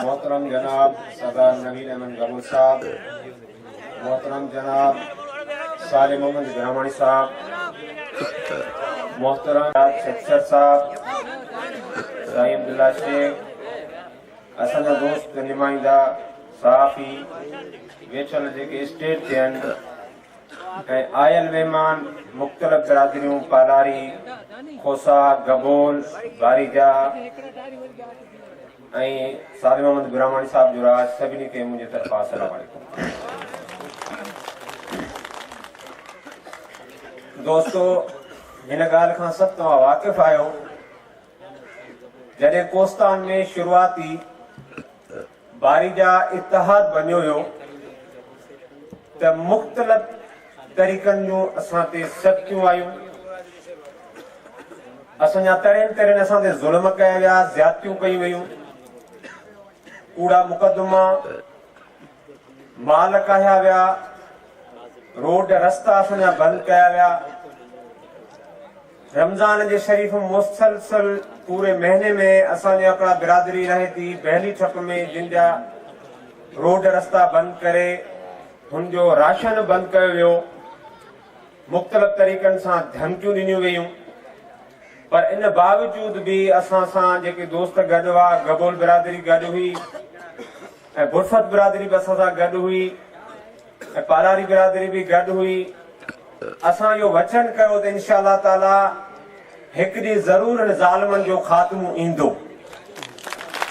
मोहतरम जनाब सरदार नवीन अहमद गबूर साहब, मोहतरम जनाब साले मोहम्मद ग्रामानी साहब, मोहतरम शख्सर साहब, साईं अब्दुल्ला शेख, असांजा दोस्त नुमाइंदा सहाफ़ी वेठल जेके स्टेज ते आहिनि ऐं आयल महिमान मुख़्तलिफ़ बिरादरियूं पालारी, खोसा, गबोल, बारीजा ऐं साले मोहम्मद ग्रामानी साहब जो राज सभिनी खे मुंहिंजे तरफ़ां अस्सलाम वालेकुम। दोस्तो, हिन ॻाल्हि खां सभु तव्हां वाक़िफ़ आहियो जॾहिं कोस्तान में शुरूआती बारीजा इतिहाद बनियो हुयो त मुख़्तलिफ़ तरीक़नि जूं असां ते सख़्तियूं आयूं, असांजा तरियुनि तरियुनि असां ते ज़ुल्म कया विया, ज़्यादतियूं कयूं वयूं, कूड़ा मुक़दमा, माल कया विया, रोड रस्ता असांजा बंदि कया विया। रमज़ान जे शरीफ़ मुसलसल पूरे महीने में असांजी हिकिड़ा बिरादरी रहे थी बहली ठप में जिन जा रोड रस्ता बंदि करे हुन जो राशन बंदि कयो वियो, मुख़्तलिफ़ तरीक़नि सां धमकियूं ॾिनियूं वयूं, पर इन बावजूद बि असां सां जेके दोस्त गॾु हुआ, गबोल बिरादरी गॾु हुई ऐं बुरफत बिरादरी बि असां सां गॾु हुई ऐं पालारी बिरादरी बि गॾु हुई। असां इहो वचन कयो त इंशा अल्लाह ताला हिकु ॾींहुं ज़रूर हिन ज़ालिमनि जो ख़ात्मो ईंदो।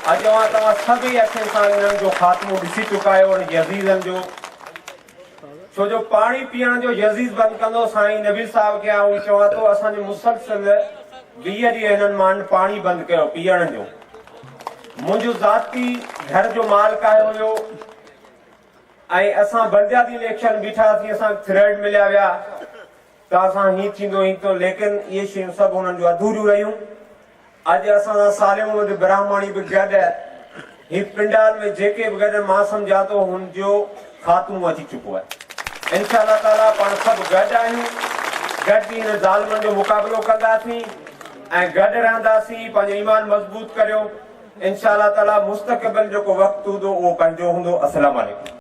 अॼु तव्हां सभई अखियुनि सां हिननि जो ख़ात्मो ॾिसी चुका आहियो यज़ीज़नि जो, छो जो पाणी पीअण जो यज़ीज़ बंदि कंदो साईं नबी साहब खे ऐं चवां थो असांजो मुसलसल 20 ॾींहं हिननि माण्हुनि पाणी बंदि कयो पीअण जो। मुंहिंजो ज़ाती घर जो माल कयो हुयो ऐं असां बलदियाती इलेक्शन बीठासीं, असां थ्रेड मिलिया विया त असां हीअं थींदो हीअं थो, लेकिन इहे शयूं सभु हुननि जूं अधूरियूं रहियूं। अॼु असां साले मोहम्मद ब्राह्मणी बि गॾु ही पिंडाल में जेके बि गॾु मां सम्झां थो हुनजो ख़ात्मो अची चुको आहे। इंशा अल्लाह ताला पाण सभु गॾु आहियूं, गॾु हिन ज़ालिमनि जो मुक़ाबिलो कंदासीं ऐं गॾु रहंदासीं, पंहिंजो ईमान मज़बूत करियो। इंशा अल्लाह ताला मुस्तक़बिल जेको वक़्तु हूंदो उहो पंहिंजो हूंदो। अस्सलाम वालेकुम।